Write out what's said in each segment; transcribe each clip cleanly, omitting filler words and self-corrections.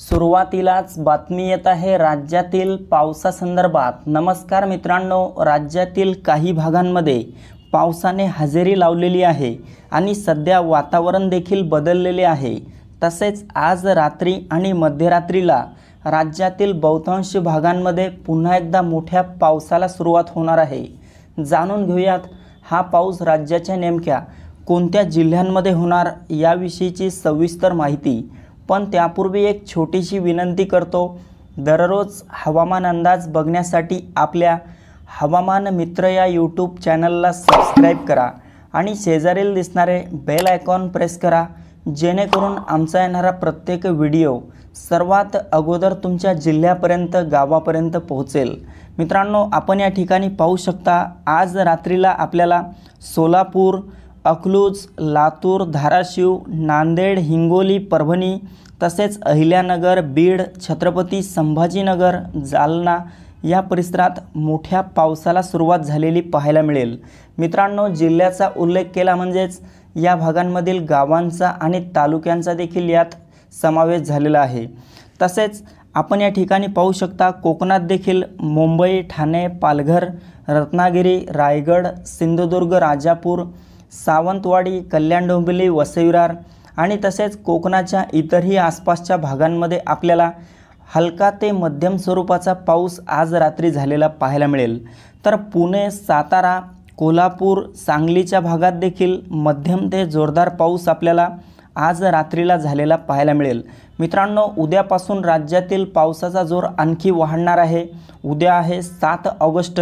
सुरुवातीलाच बातमी येत आहे राज्यातील पावसासंदर्भात। नमस्कार मित्रांनो, राज्यातील काही भागांमध्ये पावसाने हजेरी लावलेली आहे आणि सध्या वातावरण देखील बदललेले आहे। तसेच आज रात्री आणि मध्यरात्रीला राज्यातील बहुतांश भागांमध्ये पुन्हा एकदा मोठ्या पावसाला सुरुवात होणार आहे। जाणून घेऊयात हा पाऊस राज्याच्या नेमक्या कोणत्या जिल्ह्यांमध्ये होणार याविषयीची सविस्तर माहिती। पण त्यापूर्वी एक छोटीशी विनंती करतो, दररोज हवामान अंदाज बघण्यासाठी आपल्या हवामान मित्र या यूट्यूब चॅनलला सबस्क्राइब करा आणि शेजारील दिसणारे बेल आयकॉन प्रेस करा, जेणेकरून आमचा येणारा प्रत्येक व्हिडिओ सर्वात अगोदर तुमच्या जिल्ह्यापर्यंत गावापर्यंत पोहोचेल। मित्रांनो, आपण या ठिकाणी पाहू शकता, आज रात्रीला आपल्याला सोलापूर, अकलूज, लातूर, धाराशिव, नांदेड, हिंगोली, परभणी तसेच अहिल्यानगर, बीड, छत्रपती संभाजीनगर, जालना या परिसरात मोठ्या पावसाला सुरुवात झालेली पाहायला मिळेल। मित्रांनो, जिल्ह्याचा उल्लेख केला म्हणजेच या भागांमधील गावांचा आणि तालुक्यांचा देखील यात समावेश झालेला आहे। तसेच आपण या ठिकाणी पाहू शकता, कोकणात देखील मुंबई, ठाणे, पालघर, रत्नागिरी, रायगड, सिंधुदुर्ग, राजापूर, सावंतवाडी, कल्याण डोंबिवली, वसई विरार आणि तसेच कोकणाच्या इतरही आसपासच्या भागांमध्ये आपल्याला हलका ते मध्यम स्वरूपाचा पाऊस आज रात्री झालेला पाहायला मिळेल। तर पुणे, सातारा, कोल्हापूर, सांगलीच्या भागात देखील मध्यम ते जोरदार पाऊस आपल्याला आज रात्रीला झालेला पाहायला मिळेल। मित्रांनो, उद्यापासून राज्यातील पावसाचा जोर आणखी वाढणार आहे। उद्या आहे 7 ऑगस्ट।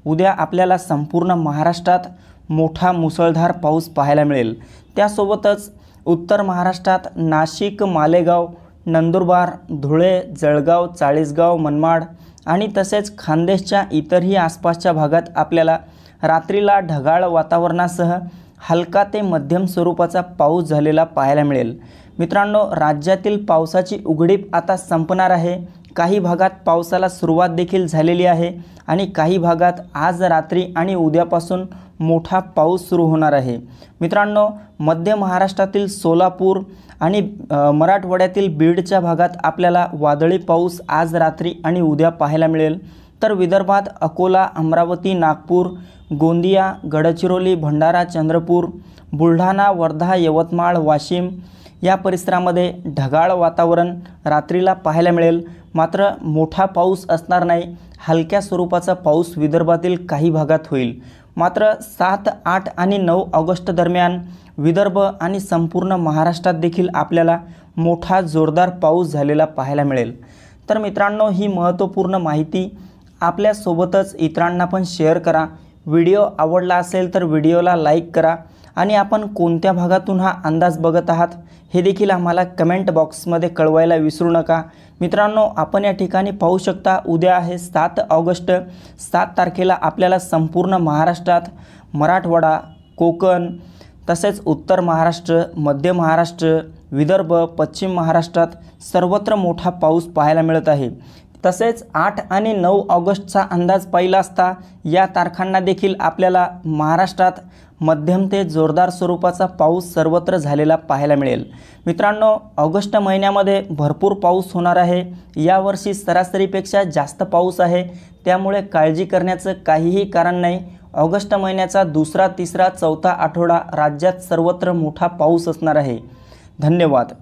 उद्या आपल्याला संपूर्ण महाराष्ट्रात मोठा मुसळधार पाऊस पाहायला मिळेल। त्यासोबतच उत्तर महाराष्ट्रात नाशिक, मालेगाव, नंदुरबार, धुळे, जळगाव, चाळीसगाव, मनमाड आणि तसेच खान्देशच्या इतरही आसपासच्या भागात आपल्याला रात्रीला ढगाळ वातावरणासह हलका ते मध्यम स्वरूपाचा पाऊस झालेला पाहायला मिळेल। मित्रांनो, राज्यातील पावसाची उघडीप आता संपणार आहे। काही भागात पावसाला सुरुवात देखील झालेली आहे आणि काही भागात आज रात्री आणि उद्यापासून मोठा पाऊस सुरू होणार आहे। मित्रांनो, मध्य महाराष्ट्रातील सोलापूर आणि मराठवाड्यातील बीडच्या भागात आपल्याला वादळी पाऊस आज रात्री आणि उद्या पाहायला मिळेल। तर विदर्भात अकोला, अमरावती, नागपूर, गोंदिया, गडचिरोली, भंडारा, चंद्रपूर, बुलढाणा, वर्धा, यवतमाळ, वाशिम या परिसरामध्ये ढगाळ वातावरण रात्रीला पाहायला मिळेल। मात्र मोठा पाऊस असणार नाही, हलक्या स्वरूपाचा पाऊस विदर्भातील काही भागात होईल। मात्र 7, 8 आणि 9 ऑगस्ट दरम्यान विदर्भ आणि संपूर्ण महाराष्ट्रात देखील आपल्याला मोठा जोरदार पाऊस झालेला पाहायला मिळेल। तर मित्रांनो, ही महत्त्वपूर्ण माहिती आपल्यासोबतच इतरांना पण शेअर करा। व्हिडिओ आवडला असेल तर व्हिडिओला लाईक करा आणि आपण कोणत्या भागातून हा अंदाज बघत आहात हे देखील आम्हाला कमेंट बॉक्समध्ये कळवायला विसरू नका। मित्रांनो, आपण या ठिकाणी पाहू शकता, उद्या आहे 7 ऑगस्ट। 7 तारखेला आपल्याला संपूर्ण महाराष्ट्रात मराठवाडा, कोकण तसेच उत्तर महाराष्ट्र, मध्य महाराष्ट्र, विदर्भ, पश्चिम महाराष्ट्रात सर्वत्र मोठा पाऊस पाहायला मिळत आहे। तसेच 8 आणि 9 ऑगस्टचा अंदाज पाहिला असता या तारखांना देखील आपल्याला महाराष्ट्रात मध्यम ते जोरदार स्वरूपाचा पाऊस सर्वत्र झालेला पाहायला मिळेल। मित्रांनो, ऑगस्ट महिन्यामध्ये भरपूर पाऊस होणार आहे। यावर्षी सरासरीपेक्षा जास्त पाऊस आहे, त्यामुळे काळजी करण्याचं काहीही कारण नाही। ऑगस्ट महिन्याचा दुसरा, तिसरा, चौथा आठवडा राज्यात सर्वत्र मोठा पाऊस असणार आहे। धन्यवाद।